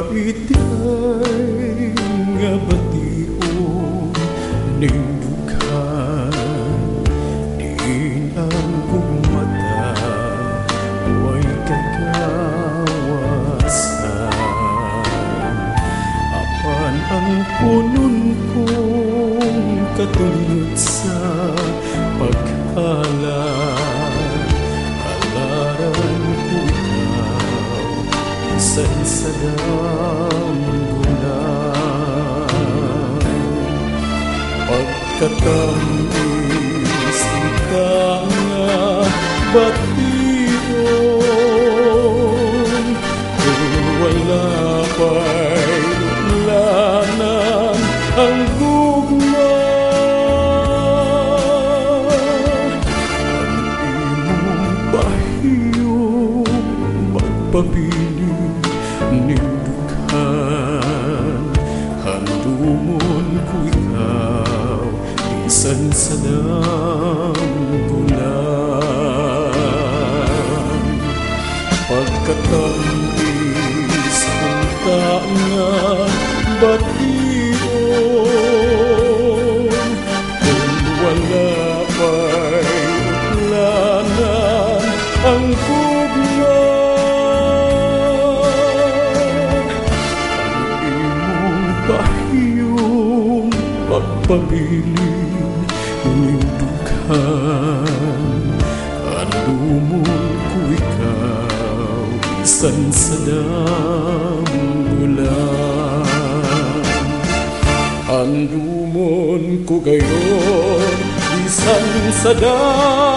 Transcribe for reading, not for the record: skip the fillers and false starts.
Maitay nga bation ning dughan, diin ang mata way kagawasan. Apan ang punon kong katulad sa paghala, alaran ko ikaw sa damgulan. Pagkatamis ika nga bation, kung wala pa'y lanan ang gugma. Ang imong bahiyong magpabiling ning dughan, handumon ko ikaw bisan sa damgulan. Pagkatamis unta nga bation, kung wala pa'y utlanan ang gugma. Bahiyong pagpabiling ning dughan, handumon ko ikaw bisan sa damgulan. Handumon ko gayon bisan sa damgulan.